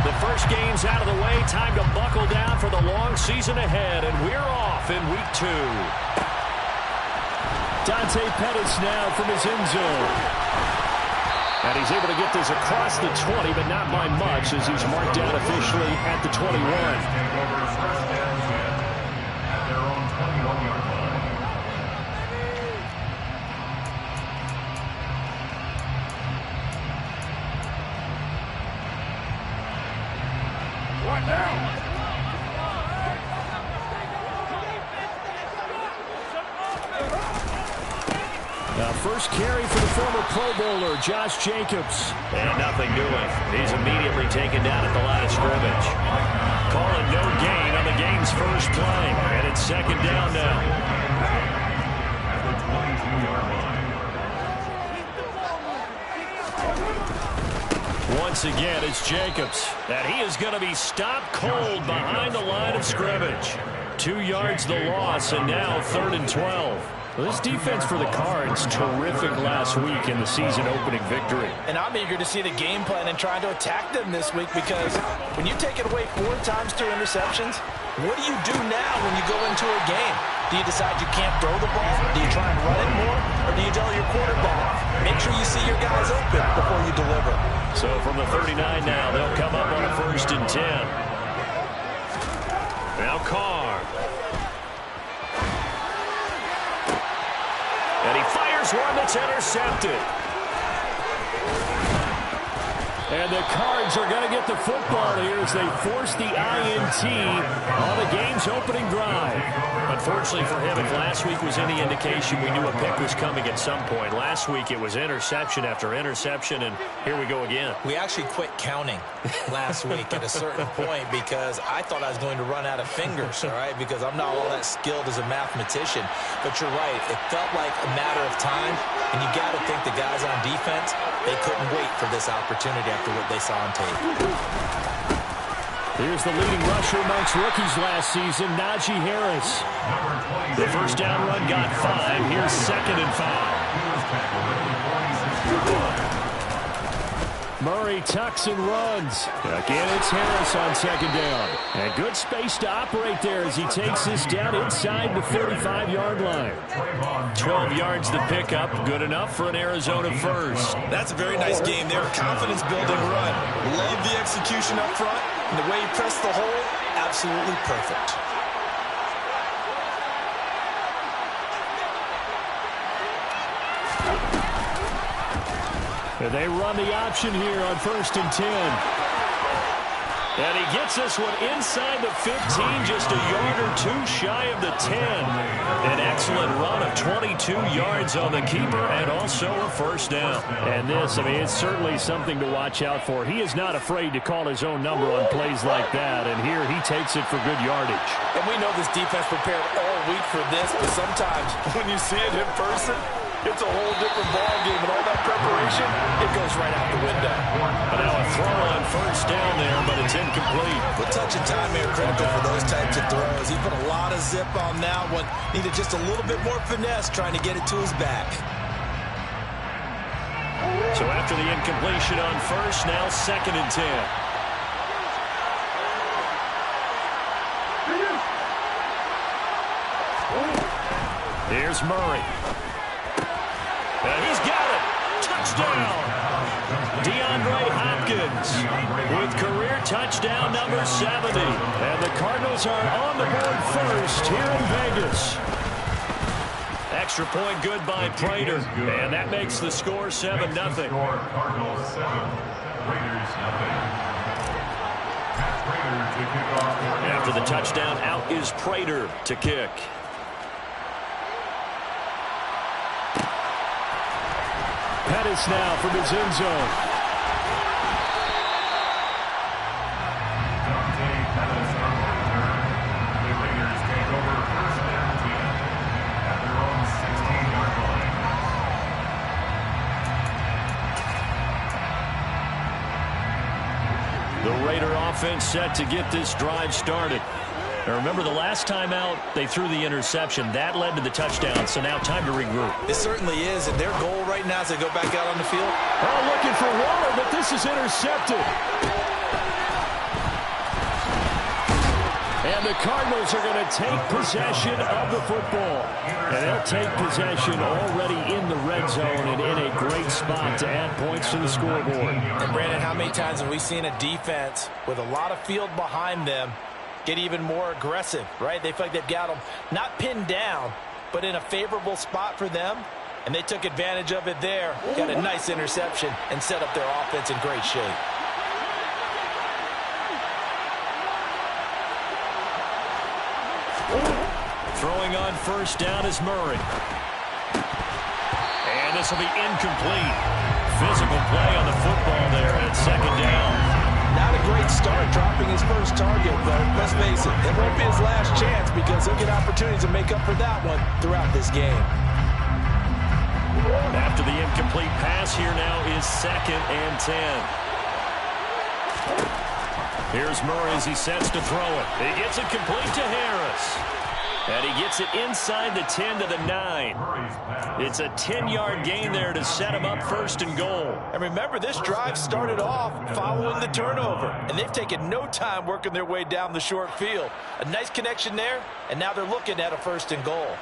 The first game's out of the way. Time to buckle down for the long season ahead, and we're off in week 2. Dante Pettis now from his end zone. And he's able to get this across the 20, but not by much as he's marked down officially at the 21. First carry for the former Pro Bowler, Josh Jacobs. And nothing doing. He's immediately taken down at the line of scrimmage. Calling no gain on the game's first play. And it's second down now. Once again, it's Jacobs. And he is going to be stopped cold behind the line of scrimmage. 2 yards the loss, and now 3rd and 12. Well, this defense for the Cards, terrific last week in the season-opening victory. And I'm eager to see the game plan and trying to attack them this week because when you take it away 4 times through interceptions, what do you do now when you go into a game? Do you decide you can't throw the ball? Do you try and run it more? Or do you tell your quarterback, make sure you see your guys open before you deliver? So from the 39 now, they'll come up on a 1st and 10. Now Carr. And he fires one that's intercepted. And the Cards are going to get the football here as they force the INT on the game's opening drive. Unfortunately for him, if last week was any indication, we knew a pick was coming at some point. Last week it was interception after interception, and here we go again. We actually quit counting last week at a certain point because I thought I was going to run out of fingers, all right, because I'm not all that skilled as a mathematician. But you're right. It felt like a matter of time, and you got to think the guys on defense, they couldn't wait for this opportunity after what they saw on tape. Here's the leading rusher amongst rookies last season, Najee Harris. The first down run got 5. Here's 2nd and 5. Murray tucks and runs. Again, it's Harris on 2nd down. And good space to operate there as he takes this down inside the 35-yard line. 12 yards to pick up. Good enough for an Arizona first. That's a very nice game there. Confidence-building run. Love the execution up front. And the way he pressed the hole, absolutely perfect. And they run the option here on 1st and 10. And he gets this one inside the 15, just a yard or 2 shy of the 10. An excellent run of 22 yards on the keeper and also a first down. And this, I mean, it's certainly something to watch out for. He is not afraid to call his own number on plays like that. And here he takes it for good yardage. And we know this defense prepared all week for this, but sometimes when you see it in person, it's a whole different ball game, and all that preparation, it goes right out the window. And now a throw on first down there, but it's incomplete. But touch and time are critical for those types of throws. He put a lot of zip on that one. Needed just a little bit more finesse trying to get it to his back. So after the incompletion on first, now 2nd and 10. Here's Murray. And he's got it. Touchdown. DeAndre Hopkins with career touchdown number 70. And the Cardinals are on the board first here in Vegas. Extra point good by Prater. And that makes the score 7-0. After the touchdown, out is Prater to kick. Pettis now from his end zone. The Raider offense set to get this drive started. Now remember, the last time out, they threw the interception. That led to the touchdown, so now time to regroup. It certainly is, and their goal right now is to go back out on the field. Oh, looking for Waller, but this is intercepted. And the Cardinals are going to take possession of the football. And they'll take possession already in the red zone and in a great spot to add points to the scoreboard. And Brandon, how many times have we seen a defense with a lot of field behind them get even more aggressive, right? They feel like they've got them not pinned down, but in a favorable spot for them. And they took advantage of it there. Got a nice interception and set up their offense in great shape. Throwing on first down is Murray. And this will be incomplete. Physical play on the football there at second down. Not a great start dropping his first target, but let's face it, it won't be his last chance because he'll get opportunities to make up for that one throughout this game. After the incomplete pass, here now is 2nd and 10. Here's Murray as he sets to throw it. He gets it complete to Harris. And he gets it inside the 10 to the 9. It's a 10-yard gain there to set him up 1st and goal. And remember, this drive started off following the turnover. And they've taken no time working their way down the short field. A nice connection there, and now they're looking at a 1st and goal.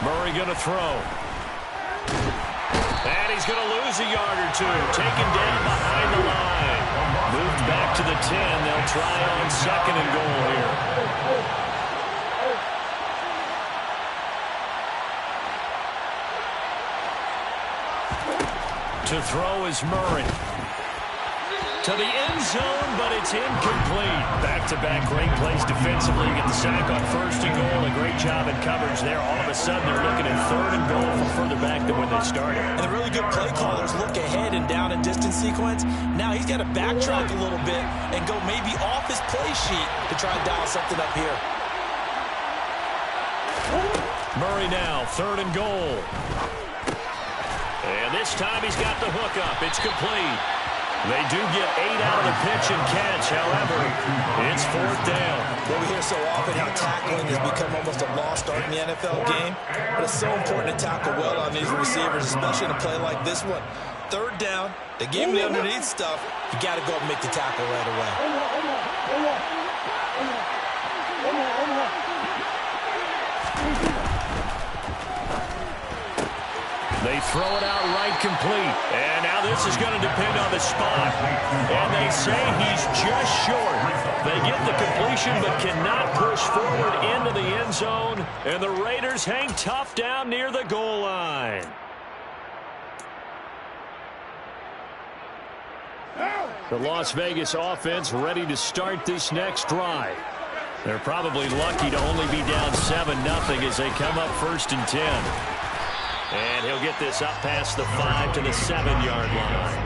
Murray going to throw. And he's going to lose a yard or two. Taken down behind the line. Moved back to the 10. They'll try on 2nd and goal here. To throw is Murray. To the end zone, but it's incomplete. Back-to-back great plays defensively. You get the sack on 1st and goal. A great job in coverage there. All of a sudden, they're looking at 3rd and goal from further back than when they started. And the really good play callers look ahead and down and distance sequence. Now he's got to backtrack a little bit and go maybe off his play sheet to try and dial something up here. Murray now, 3rd and goal. And this time he's got the hook up. It's complete. They do get 8 out of the pitch and catch. However, it's 4th down. Well, we hear so often how tackling has become almost a lost art in the NFL game. But it's so important to tackle well on these receivers, especially in a play like this one. 3rd down, they gave him the underneath stuff. You got to go up and make the tackle right away. They throw it out right complete. And now this is going to depend on the spot. And they say he's just short. They get the completion but cannot push forward into the end zone. And the Raiders hang tough down near the goal line. The Las Vegas offense ready to start this next drive. They're probably lucky to only be down 7-0 as they come up 1st and 10. And he'll get this up past the 5 to the 7-yard line.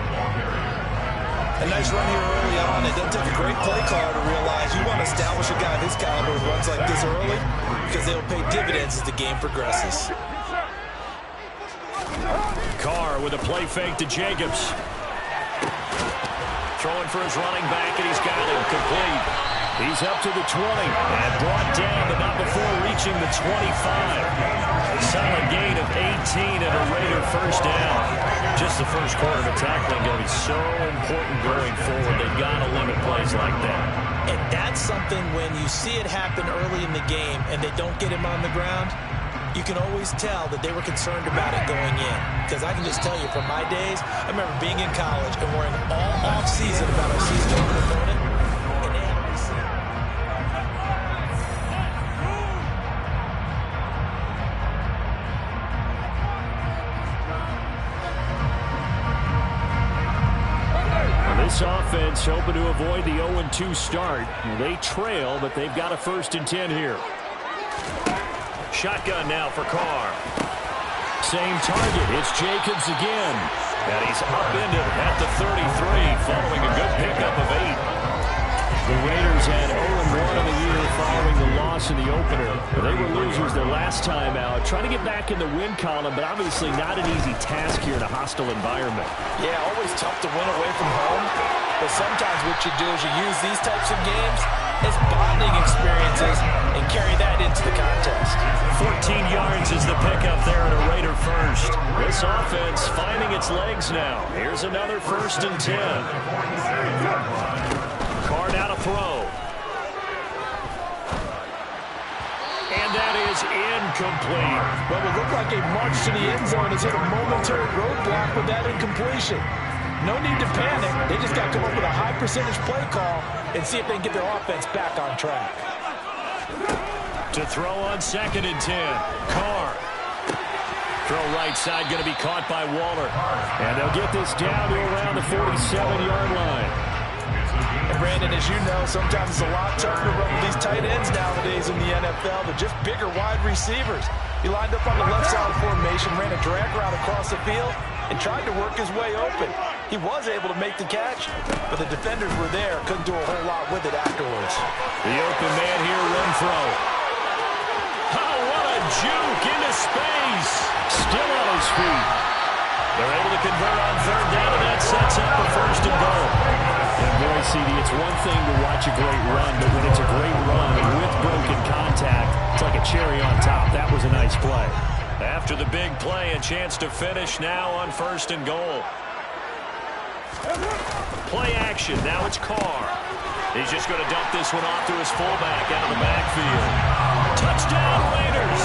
A nice run here early on. It doesn't take a great play caller to realize you want to establish a guy of his caliber who runs like this early because they'll pay dividends as the game progresses. Carr with a play fake to Jacobs. Throwing for his running back, and he's got him complete. He's up to the 20 and brought down, but not before reaching the 25. Solid gain of 18 and a Raider 1st down. Just the first quarter of a tackling going to be so important going forward. They've got to limit plays like that. And that's something when you see it happen early in the game and they don't get him on the ground, you can always tell that they were concerned about it going in. Because I can just tell you from my days, I remember being in college and worrying all off-season about our season-opening opponent. This offense hoping to avoid the 0-2 start. They trail, but they've got a 1st and 10 here. Shotgun now for Carr. Same target. It's Jacobs again. And he's upended at the 33 following a good pickup of 8. The Raiders had 0-1 in the year following the loss loss in the opener. They were losers their last time out. Trying to get back in the win column, but obviously not an easy task here in a hostile environment. Yeah, always tough to win away from home. But sometimes what you do is you use these types of games as bonding experiences and carry that into the contest. 14 yards is the pickup there at a Raider first. This offense finding its legs now. Here's another 1st and 10. Carr now to throw. And that is incomplete. Well, it looked like a march to the end zone has hit a momentary roadblock with that incompletion. No need to panic. They just got to come up with a high percentage play call and see if they can get their offense back on track. To throw on 2nd and 10. Carr. Throw right side going to be caught by Waller. And they'll get this down to around the 47-yard line. And Brandon, as you know, sometimes it's a lot tougher to run with these tight ends nowadays in the NFL. They're just bigger wide receivers. He lined up on the left side of the formation, ran a drag route across the field, and tried to work his way open. He was able to make the catch, but the defenders were there. Couldn't do a whole lot with it afterwards. The open man here, Renfro. Oh, what a juke into space. Still on his feet. They're able to convert on 3rd down, and that sets up the 1st and goal. And boy, CD, it's one thing to watch a great run, but when it's a great run with broken contact, it's like a cherry on top. That was a nice play. After the big play, a chance to finish now on 1st and goal. Play action. Now it's Carr. He's just going to dump this one off to his fullback out of the backfield. Touchdown, Raiders.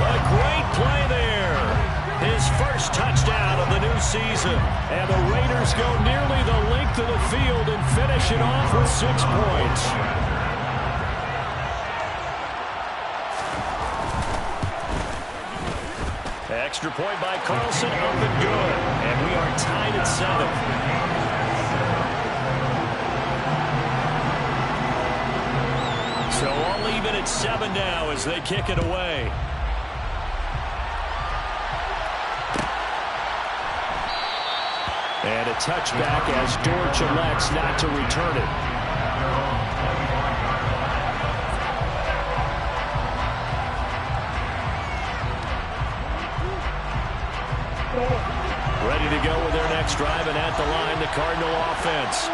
A great play there. His first touchdown of the new season. And the Raiders go nearly the length of the field and finish it off with 6 points. Extra point by Carlson, up and good. And we are tied at 7. So all even at 7 now as they kick it away. And a touchback as Dortch elects not to return it. Ready to go with their next drive, and at the line, the Cardinal offense.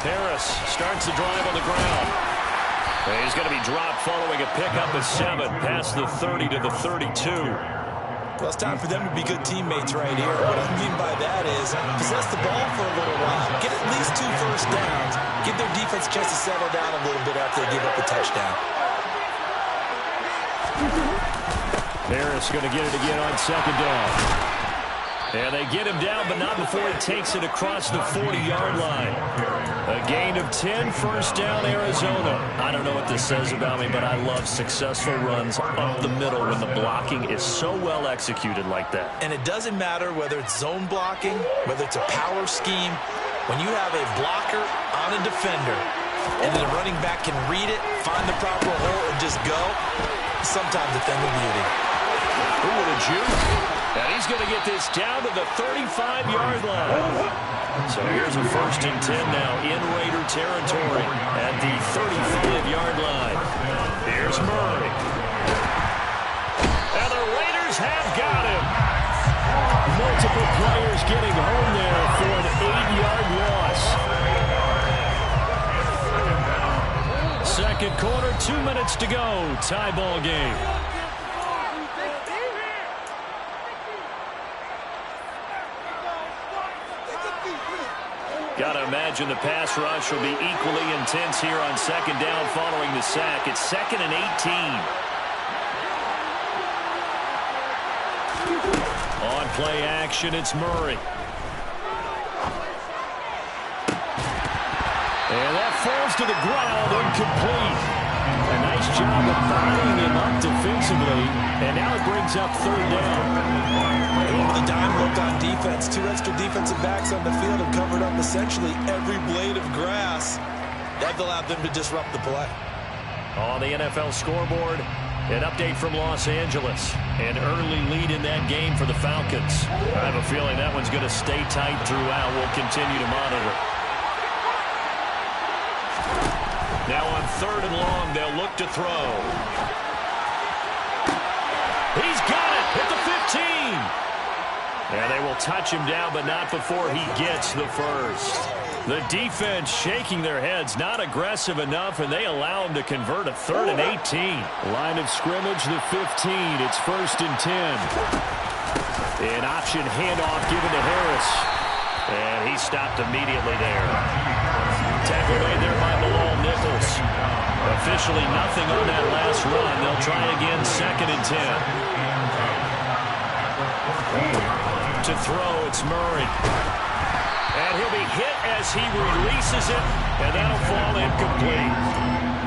Harris starts the drive on the ground. And he's going to be dropped following a pickup of 7 past the 30 to the 32. Well, it's time for them to be good teammates right here. What I mean by that is possess the ball for a little while, get at least 2 first downs, give their defense a chance to settle down a little bit after they give up a touchdown. Harris going to get it again on 2nd down. And they get him down, but not before he takes it across the 40-yard line. A gain of 10, 1st down, Arizona. I don't know what this says about me, but I love successful runs up the middle when the blocking is so well executed like that. And it doesn't matter whether it's zone blocking, whether it's a power scheme. When you have a blocker on a defender, and then the running back can read it, find the proper hole, and just go, sometimes a thing of beauty. Who would have juke? And he's going to get this down to the 35-yard line. So here's a 1st and 10 now in Raider territory at the 35-yard line. Here's Murray. And the Raiders have got him. Multiple players getting home there for an 8-yard loss. Second quarter, 2 minutes to go. Tie ball game. Got to imagine the pass rush will be equally intense here on 2nd down following the sack. It's 2nd and 18. On play action, it's Murray. And that falls to the ground, incomplete. A nice job of bodying him up defensively. And now it brings up 3rd down. The dime look on defense. 2 extra defensive backs on the field and covered up essentially every blade of grass. That allowed them to disrupt the play. On the NFL scoreboard, an update from Los Angeles. An early lead in that game for the Falcons. I have a feeling that one's going to stay tight throughout. We'll continue to monitor. Now on 3rd and long, they'll look to throw. He's got it at the 15. And they will touch him down, but not before he gets the first. The defense shaking their heads, not aggressive enough, and they allow him to convert a 3rd and 18. Line of scrimmage, the 15. It's 1st and 10. An option handoff given to Harris. And he stopped immediately there. Tackle made there by Bilal Nichols. Officially nothing on that last run. They'll try again, 2nd and 10. To throw, it's Murray. And he'll be hit as he releases it, and that'll fall incomplete.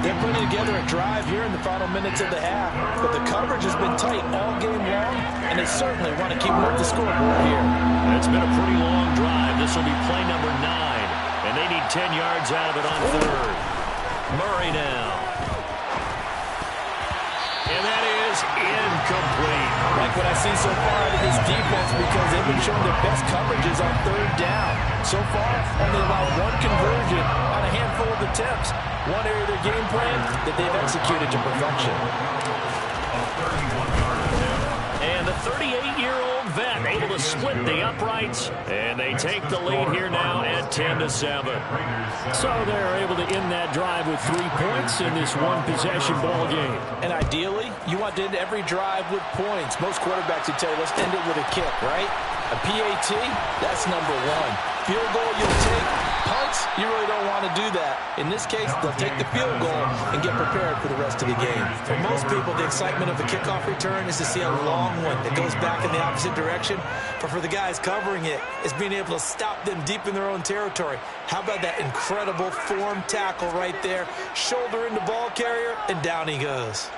They're putting together a drive here in the final minutes of the half, but the coverage has been tight all game long, and they certainly want to keep them up the scoreboard here. It's been a pretty long drive. This will be play number 9, and they need 10 yards out of it on 3rd. Murray now. And that is incomplete. Like what I've seen so far out of this defense, because they've been showing their best coverages on 3rd down. So far, only allowed 1 conversion on a handful of attempts. One area of their game plan that they've executed to perfection. And the 38-year-old vet able to split the uprights, and they take the lead here now at 10-7. So they're able to end that drive with 3 points in this one-possession ball game. And ideally, you want to end every drive with points. Most quarterbacks would tell you, let's end it with a kick, right? A PAT, that's number 1. Field goal you'll take. Punts, you really don't want to do that. In this case, they'll take the field goal and get prepared for the rest of the game. For most people, the excitement of a kickoff return is to see a long one that goes back in the opposite direction. But for the guys covering it, it's being able to stop them deep in their own territory. How about that incredible form tackle right there? Shoulder into ball carrier, and down he goes.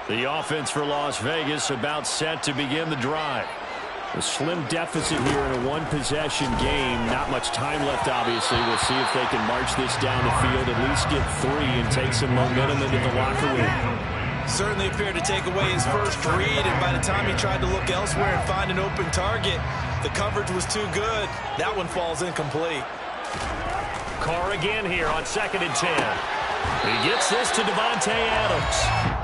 The offense for Las Vegas about set to begin the drive. A slim deficit here in a one-possession game. Not much time left, obviously. We'll see if they can march this down the field, at least get 3 and take some momentum into the locker room. Certainly appeared to take away his first read, and by the time he tried to look elsewhere and find an open target, the coverage was too good. That one falls incomplete. Carr again here on 2nd and 10. He gets this to Davante Adams.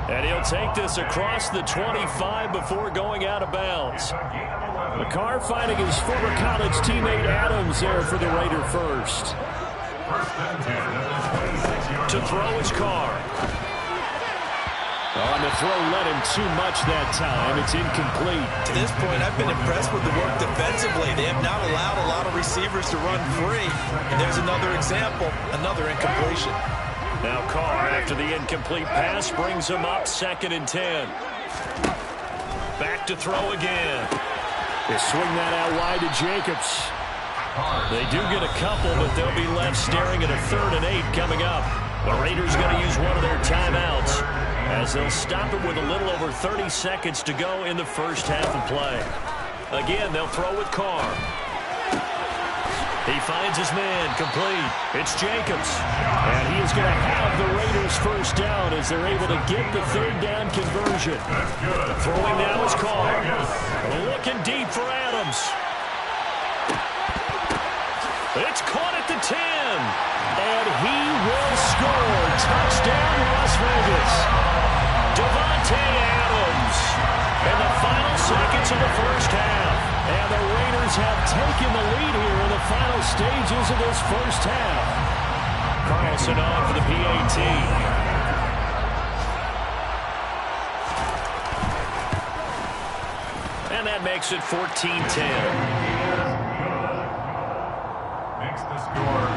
And he'll take this across the 25 before going out of bounds. Carr finding his former college teammate Adams there for the Raider first. To throw is Carr. On the throw, led him too much that time. It's incomplete. To this point, I've been impressed with the work defensively. They have not allowed a lot of receivers to run free. And there's another example, another incompletion. Now Carr, after the incomplete pass, brings him up 2nd and 10. Back to throw again. They swing that out wide to Jacobs. They do get a couple, but they'll be left staring at a 3rd and 8 coming up. The Raiders going to use one of their timeouts as they'll stop it with a little over 30 seconds to go in the first half of play. Again, they'll throw with Carr. He finds his man, complete. It's Jacobs. And he is going to have the Raiders first down as they're able to get the 3rd down conversion. Throwing now is Carr. Looking deep for Adams. It's caught at the 10. And he will score. Touchdown, Las Vegas. Davante Adams. In the final seconds of the first half. And the Raiders have taken the lead here in the final stages of this first half. Carlson on for the PAT. And that makes it 14-10. Makes the score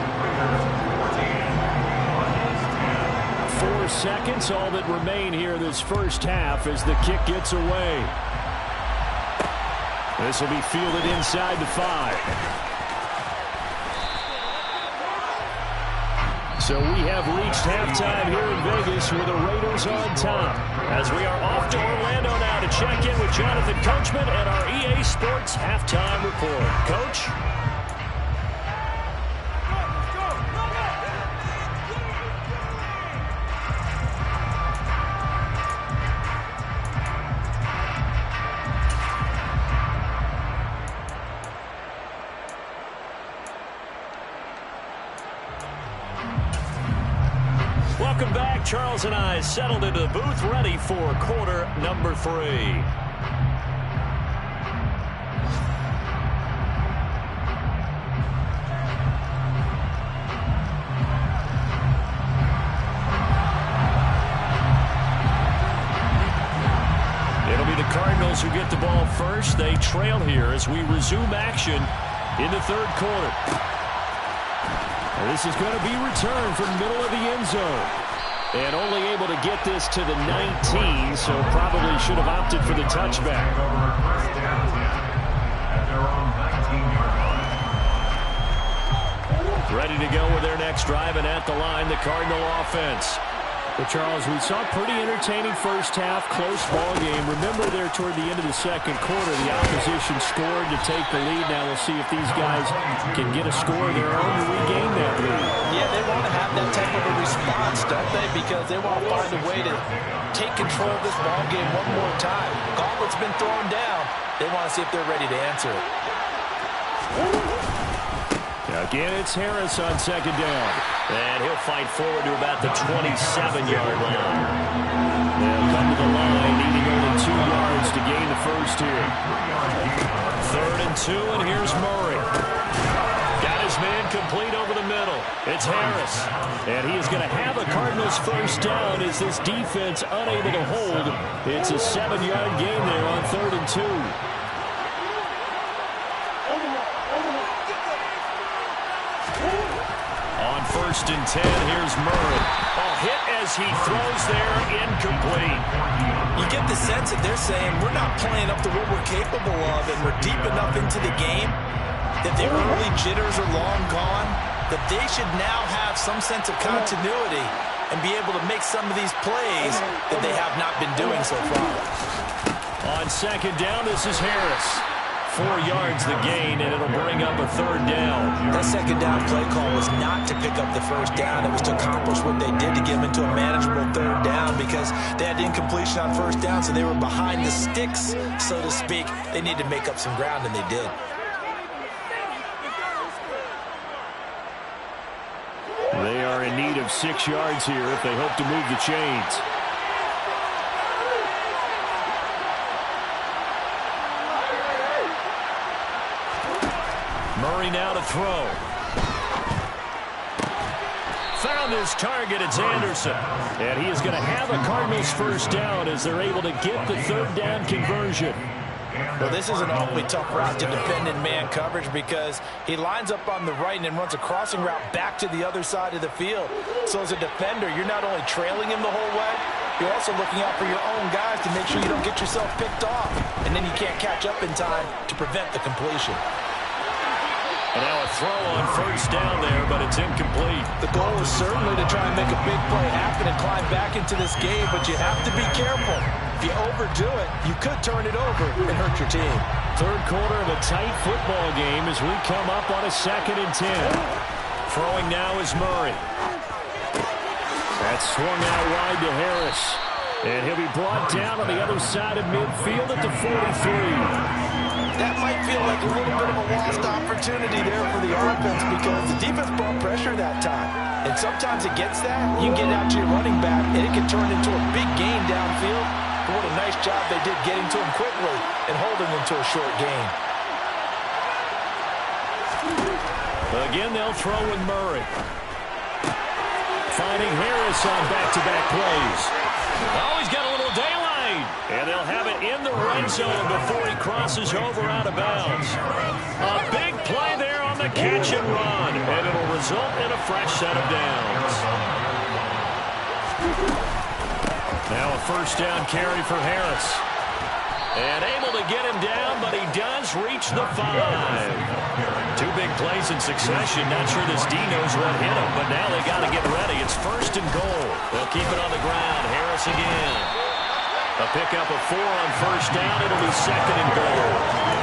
14. 4 seconds, all that remain here this first half as the kick gets away. This will be fielded inside the 5. So we have reached halftime here in Vegas with the Raiders on top. As we are off to Orlando now to check in with Jonathan Coachman and our EA Sports Halftime Report. Coach? Welcome back. Charles and I settled into the booth, ready for quarter number 3. Cardinals who get the ball first. They trail here as we resume action in the third quarter. And this is going to be returned from the middle of the end zone. And only able to get this to the 19, so probably should have opted for the touchback. Ready to go with their next drive, and at the line, the Cardinal offense. Well, Charles, we saw a pretty entertaining first half, close ball game. Remember there toward the end of the second quarter, the opposition scored to take the lead. Now we'll see if these guys can get a score of their own to regain that lead. Yeah, they want to have that type of a response, don't they? Because they want to find a way to take control of this ball game one more time. Gauntlet's been thrown down. They want to see if they're ready to answer it. Again, it's Harris on second down. And he'll fight forward to about the 27-yard line. They'll come to the line, needing only 2 yards to gain the first here. 3rd and 2, and here's Murray. Got his man complete over the middle. It's Harris. And he is going to have a Cardinals first down as this defense unable to hold. It's a 7-yard gain there on 3rd and 2. First and 10, here's Murray. A hit as he throws there, incomplete. You get the sense that they're saying we're not playing up to what we're capable of, and we're deep enough into the game that the early jitters are long gone, that they should now have some sense of continuity and be able to make some of these plays that they have not been doing so far. On second down, this is Harris. 4 yards the gain, and it'll bring up a 3rd down. That second down play call was not to pick up the first down. It was to accomplish what they did to get them into a manageable 3rd down because they had incompletion on first down, so they were behind the sticks, so to speak. They needed to make up some ground, and they did. They are in need of 6 yards here if they hope to move the chains. Murray now to throw. Found his target, it's Anderson. And he is going to have a Cardinals first down as they're able to get the 3rd down conversion. Well, this is an awfully tough route to defend in man coverage because he lines up on the right and then runs a crossing route back to the other side of the field. So as a defender, you're not only trailing him the whole way, you're also looking out for your own guys to make sure you don't get yourself picked off. And then you can't catch up in time to prevent the completion. And now a throw on first down there, but it's incomplete. The goal is certainly to try and make a big play happen and climb back into this game, but you have to be careful. If you overdo it, you could turn it over and hurt your team. Third quarter of a tight football game as we come up on a 2nd and 10. Throwing now is Murray. That's swung out wide to Harris. And he'll be brought down on the other side of midfield at the 43. That might feel like a little bit of a lost opportunity there for the offense because the defense brought pressure that time. And sometimes against that, you can get out to your running back, and it can turn into a big gain downfield. But what a nice job they did getting to him quickly and holding him to a short gain. Again, they'll throw with Murray. Finding Harris on back-to-back plays. Oh, he's got a little daylight. And they'll have it in the red zone before he crosses over out of bounds. A big play there on the catch and run. And it'll result in a fresh set of downs. Now a first down carry for Harris. And able to get him down, but he does reach the 5. 2 big plays in succession. Not sure this D knows what hit him, but now they got to get ready. It's 1st and goal. They'll keep it on the ground. Harris again. A pickup of 4 on first down. It'll be 2nd and goal.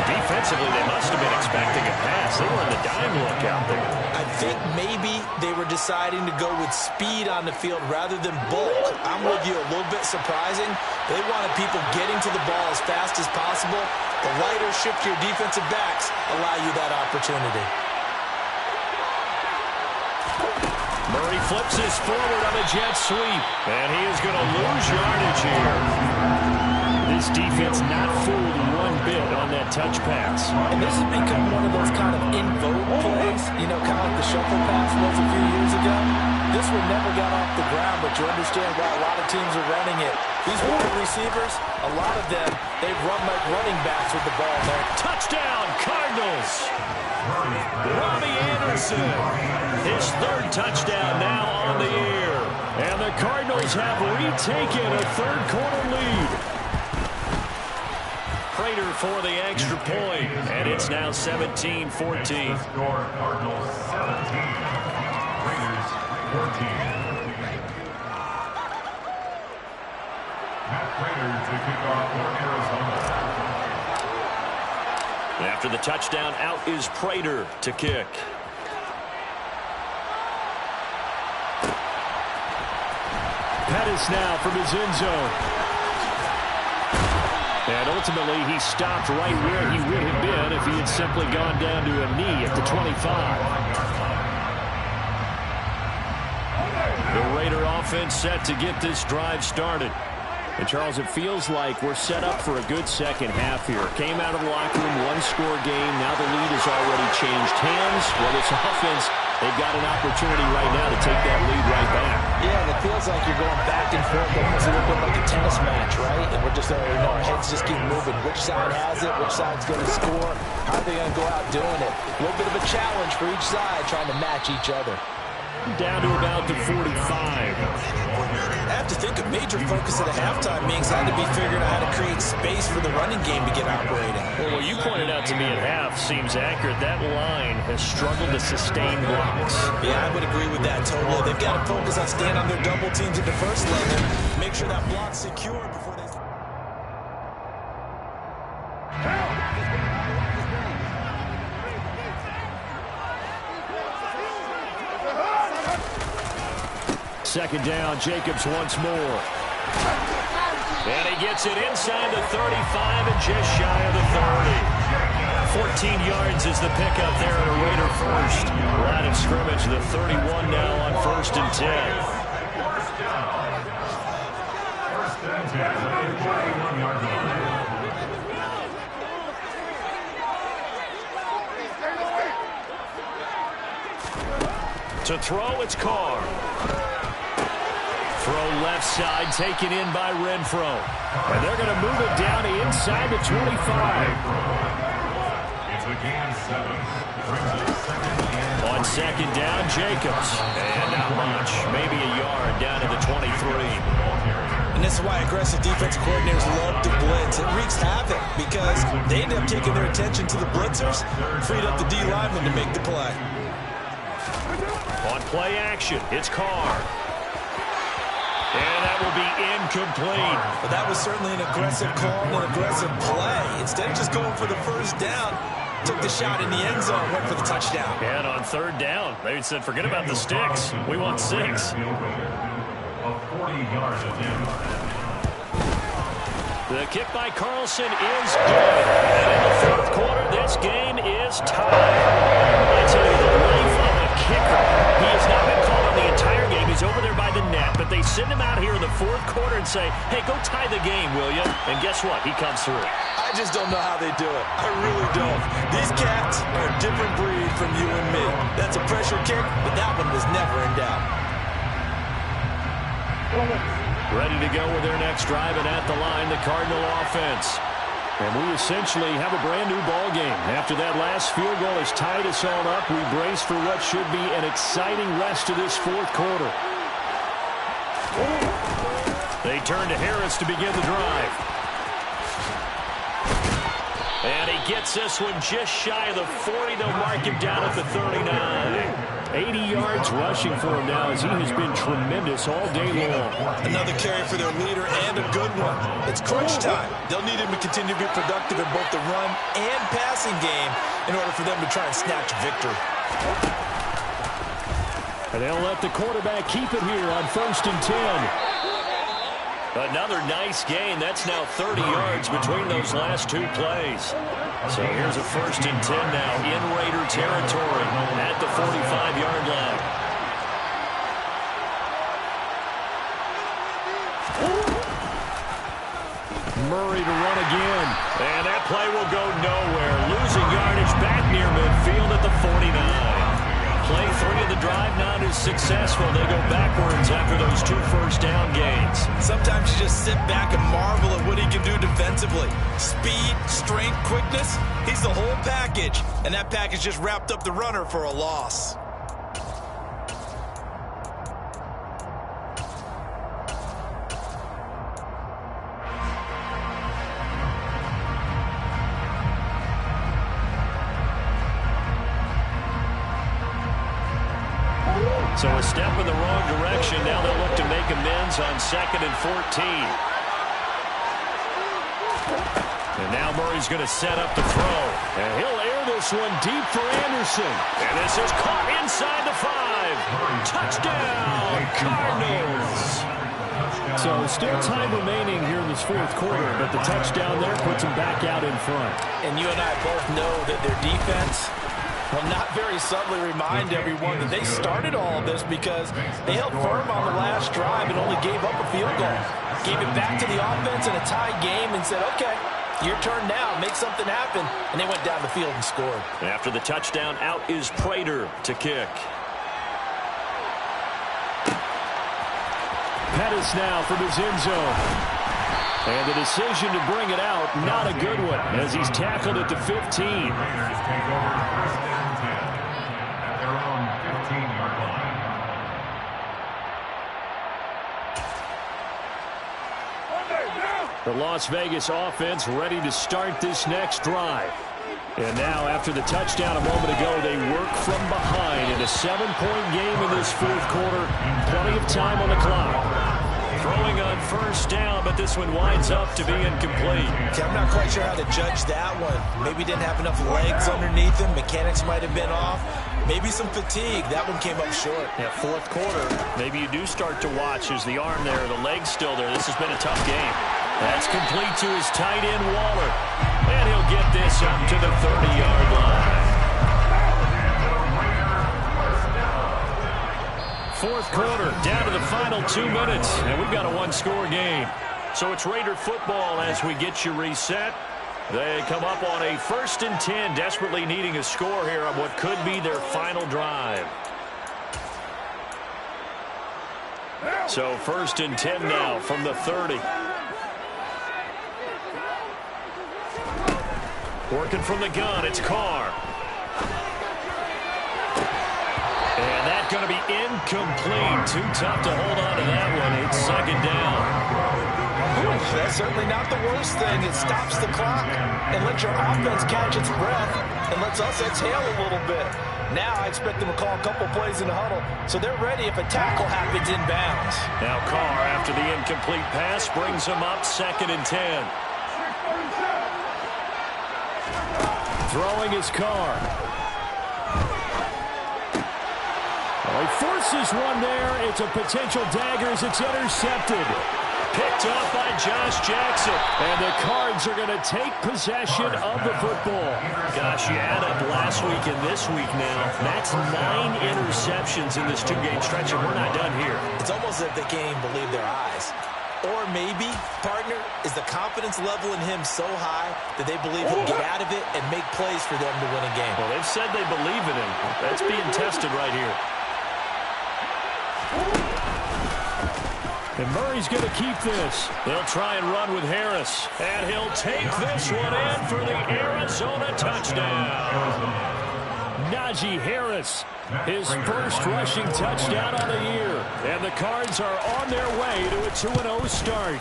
Defensively, they must have been expecting a pass. They were in the dime look out there. I think maybe they were deciding to go with speed on the field rather than bulk. I'm with you, a little bit surprising. They wanted people getting to the ball as fast as possible. The lighter, shiftier defensive backs allow you that opportunity. Murray flips this forward on a jet sweep, and he is going to lose yardage here. This defense not fooled one bit on that touch pass. And this has become one of those kind of in vogue plays, you know, kind of like the shuffle pass was a few years ago. This one never got off the ground, but you understand why a lot of teams are running it. These wide receivers, a lot of them, they've run like running backs with the ball there. Touchdown, Cardinals! Robbie Anderson, his third touchdown now on the year. And the Cardinals have retaken a third-quarter lead. Prater for the extra point, and it's now 17-14. Score, Cardinals 17, Raiders 14. Matt Prater to kick off for Arizona. After the touchdown, out is Prater to kick. Pettis now from his end zone. And ultimately, he stopped right where he would have been if he had simply gone down to a knee at the 25. The Raider offense set to get this drive started. And, Charles, it feels like we're set up for a good second half here. Came out of the locker room, one-score game. Now the lead has already changed hands. Well, this offense, they've got an opportunity right now to take that lead right back. Yeah, and it feels like you're going back and forth almost a little bit like a tennis match, right? And we're just, our heads just keep moving. Which side has it? Which side's going to score? How are they going to go out doing it? A little bit of a challenge for each side trying to match each other. Down to about the 45. I have to think a major focus at the halftime means had to be figuring out how to create space for the running game to get operating. Well, what you pointed out to me at half seems accurate. That line has struggled to sustain blocks. Yeah, I would agree with that totally. They've got to focus on staying on their double teams at the first level. Make sure that block's secure before they... Second down, Jacobs once more. And he gets it inside the 35 and just shy of the 30. 14 yards is the pickup there at a Raider first. Line of scrimmage, the 31 now on 1st and 10. First and 10, 41-yard line. To throw, it's Carr. Throw left side, taken in by Renfro. And they're going to move it down to inside the 25. It's a gain of 7. Brings it second and On second down, Jacobs. And not much, maybe a yard down to the 23. And this is why aggressive defense coordinators love to blitz. It wreaks havoc because they end up taking their attention to the blitzers, freed up the D lineman to make the play. On play action, it's Carr. And that will be incomplete. But that was certainly an aggressive call and an aggressive play. Instead of just going for the first down, took the shot in the end zone, went for the touchdown. And on third down, they said, forget about the sticks. We want 6. of 40 yards at the end. The kick by Carlson is good. And in the fourth quarter, this game is tied. I tell you, the life of a kicker. He has not been called on the entire game. He's over there by the net. But they send him out here in the fourth quarter and say, hey, go tie the game, will you? And guess what? He comes through. I just don't know how they do it. I really don't. These cats are a different breed from you and me. That's a pressure kick, but that one was never in doubt. Ready to go with their next drive, and at the line, the Cardinal offense. And we essentially have a brand new ball game. After that last field goal has tied us all up, we brace for what should be an exciting rest of this fourth quarter. They turn to Harris to begin the drive. And he gets this one just shy of the 40. They'll mark him down at the 39. 80 yards rushing for him now as he has been tremendous all day long. Another carry for their leader and a good one. It's crunch time. They'll need him to continue to be productive in both the run and passing game in order for them to try and snatch victory. And they'll let the quarterback keep it here on 1st and 10. Another nice gain. That's now 30 yards between those last two plays. So here's a 1st and 10 now in Raider territory at the 45-yard line. Murray to run again. And that play will go nowhere. Losing yardage back near midfield at the 49. Play 3 of the drive not as successful. They go backwards after those 2 first down gains. Sometimes you just sit back and marvel at what he can do defensively. Speed, strength, quickness, he's the whole package. And that package just wrapped up the runner for a loss. So a step in the wrong direction. Now they'll look to make amends on 2nd and 14. And now Murray's going to set up the throw. And he'll air this one deep for Anderson. And this is caught inside the 5. Touchdown, Cardinals. So still time remaining here in this 4th quarter, but the touchdown there puts them back out in front. And you and I both know that their defense will not very subtly remind everyone that they started all of this because they held firm on the last drive and only gave up a field goal. Gave it back to the offense in a tie game and said, okay, your turn now, make something happen. And they went down the field and scored. After the touchdown, out is Prater to kick. Pettis now from his end zone. And the decision to bring it out, not a good one, as he's tackled at the 15. Raiders take over 1st and 10 at their own 15-yard line. The Las Vegas offense ready to start this next drive. And now, after the touchdown a moment ago, they work from behind in a 7-point game in this 4th quarter. Plenty of time on the clock. Throwing on 1st down, but this one winds up to be incomplete. Okay, I'm not quite sure how to judge that one. Maybe didn't have enough legs underneath him. Mechanics might have been off. Maybe some fatigue. That one came up short. Yeah, 4th quarter, maybe you do start to watch as the arm there, the leg's still there. This has been a tough game. That's complete to his tight end, Waller. And he'll get this up to the 30-yard line. 4th quarter, down to the final 2 minutes, and we've got a 1-score game. So it's Raider football as we get you reset. They come up on a 1st and 10, desperately needing a score here on what could be their final drive. So 1st and 10 now from the 30. Working from the gun, it's Carr. And that's going to be incomplete. Too tough to hold on to that one. It's 2nd down. That's certainly not the worst thing. It stops the clock and lets your offense catch its breath and lets us exhale a little bit. Now I expect them to call a couple plays in the huddle, so they're ready if a tackle happens inbounds. Now Carr, after the incomplete pass, brings him up 2nd and 10. Throwing his Carr. He forces one there. It's a potential dagger as it's intercepted. Picked up by Josh Jackson. And the Cards are going to take possession of the football. Gosh, you add up last week and this week now. That's 9 interceptions in this 2-game stretch, and we're not done here. It's almost as if they can't even believe their eyes. Or maybe, partner, is the confidence level in him so high that they believe he'll get out of it and make plays for them to win a game. Well, they've said they believe in him. That's being tested right here. And Murray's going to keep this. They'll try and run with Harris. And he'll take this one in for the Arizona touchdown. Najee Harris, his first rushing touchdown of the year. And the Cards are on their way to a 2-0 start.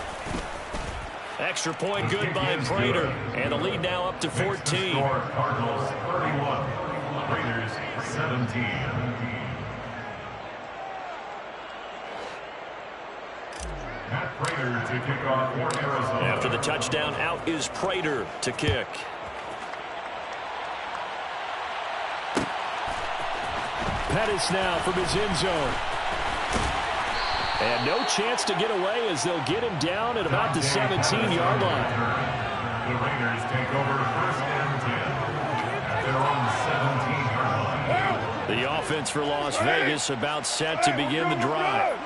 Extra point good by Prater. And the lead now up to 14. Cardinals 31, Raiders 17. Matt Prater to kick off for Arizona. After the touchdown, out is Prater to kick. Pettis now from his end zone. And no chance to get away as they'll get him down at about the 17-yard line. The Raiders take over 1st and 10 at their own 17-yard line. The offense for Las Vegas about set to begin the drive.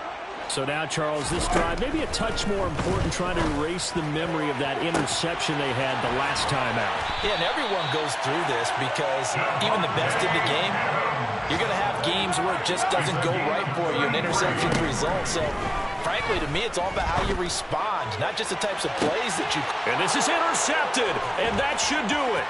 So now, Charles, this drive maybe a touch more important, trying to erase the memory of that interception they had the last time out. Yeah, and everyone goes through this because even the best in the game, you're going to have games where it just doesn't go right for you, and interceptions result. So, frankly, to me, it's all about how you respond, not just the types of plays that you... And this is intercepted, and that should do it.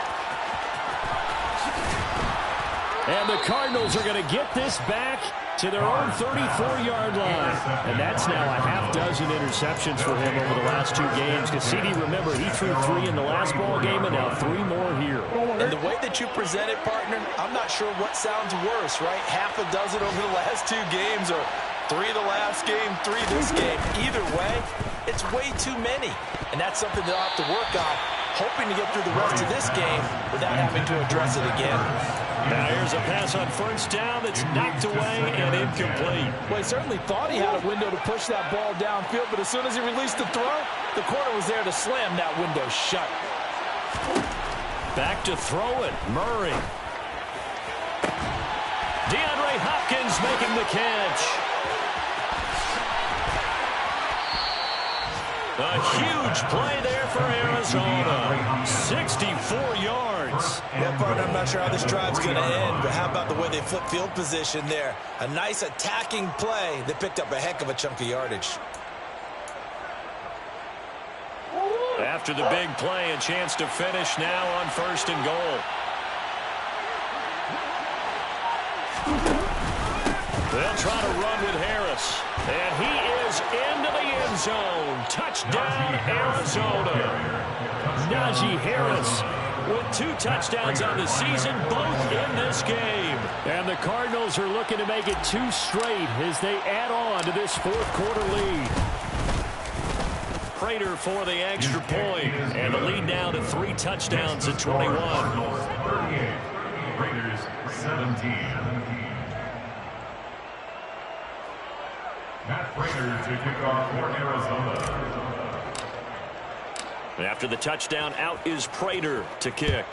And the Cardinals are going to get this back to their own 34-yard line. And that's now a half dozen interceptions for him over the last 2 games. Because CD, remember, he threw 3 in the last ball game and now 3 more here. And the way that you present it, partner, I'm not sure what sounds worse, right? Half a dozen over the last 2 games or 3 the last game, 3 this game. Either way, it's way too many. And that's something they'll have to work on, hoping to get through the rest of this game without having to address it again. Now here's a pass on first down that's knocked away and incomplete. Well, he certainly thought he had a window to push that ball downfield, but as soon as he released the throw, the corner was there to slam that window shut. Back to throw it, Murray. DeAndre Hopkins making the catch. A huge play there for Arizona. 64 yards. Yeah, partner, I'm not sure how this drive's going to end, but how about the way they flip field position there? A nice attacking play that picked up a heck of a chunk of yardage. After the big play, a chance to finish now on 1st and goal. They'll try to run with Harris. And he is into the end zone. Touchdown, Arizona. Najee Harris with 2 touchdowns on the season, both in this game. And the Cardinals are looking to make it 2 straight as they add on to this 4th quarter lead. Prater for the extra point. And the lead now to 3 touchdowns at 21. Cardinals 38, Raiders 17. Matt Prater to kick off for Arizona. After the touchdown, out is Prater to kick.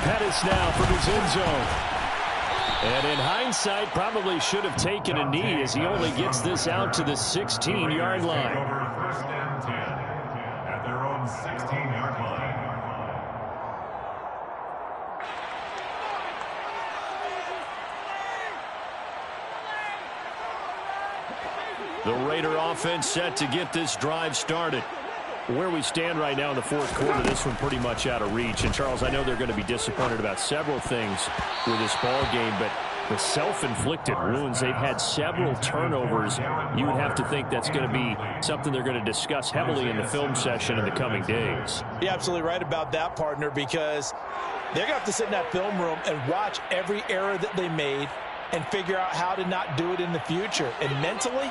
Pettis now from his end zone. And in hindsight, probably should have taken a knee as he only gets this out to the 16-yard line. Over 1st and 10 at their own 16-yard line. The Raider offense set to get this drive started. Where we stand right now in the 4th quarter, this one pretty much out of reach. And, Charles, I know they're going to be disappointed about several things with this ball game, but the self-inflicted wounds, they've had several turnovers. You would have to think that's going to be something they're going to discuss heavily in the film session in the coming days. You're absolutely right about that, partner, because they're going to have to sit in that film room and watch every error that they made and figure out how to not do it in the future. And mentally,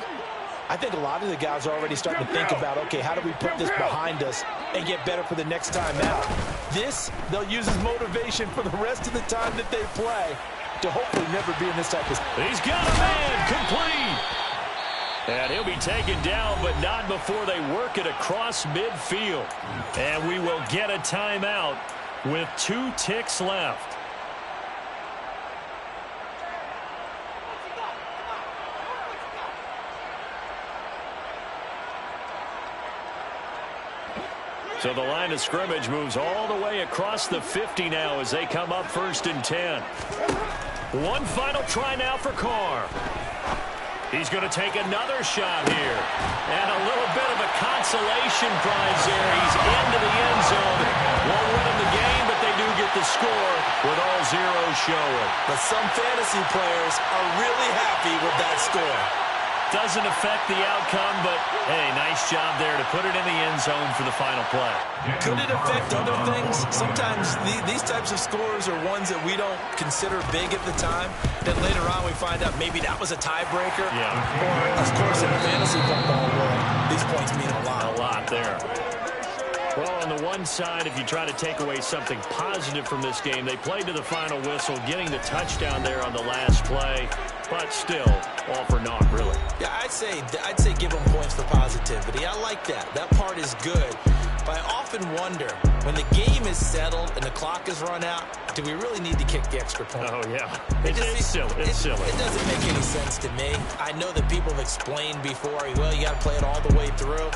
I think a lot of the guys are already starting to think about, okay, how do we put this behind us and get better for the next time out? This, they'll use as motivation for the rest of the time that they play to hopefully never be in this type of... He's got a man, complete. And he'll be taken down, but not before they work it across midfield. And we will get a timeout with 2 ticks left. So the line of scrimmage moves all the way across the 50 now as they come up 1st and 10. One final try now for Carr. He's going to take another shot here. And a little bit of a consolation prize there. He's into the end zone. Won't win him the game, but they do get the score with all zeros showing. But some fantasy players are really happy with that score. Doesn't affect the outcome, but, hey, nice job there to put it in the end zone for the final play. Could it affect other things? Sometimes these types of scores are ones that we don't consider big at the time. Then later on we find out maybe that was a tiebreaker. Yeah. Or, of course, in the fantasy football world, these points mean a lot. A lot there. Well, on the one side, if you try to take away something positive from this game, they played to the final whistle, getting the touchdown there on the last play. But still, all for naught, really. Yeah, I'd say give them points for positivity. I like that. That part is good. By often wonder, when the game is settled and the clock is run out, do we really need to kick the extra point? Oh, yeah. It's silly. It's silly. It doesn't make any sense to me. I know that people have explained before, well, you got to play it all the way through.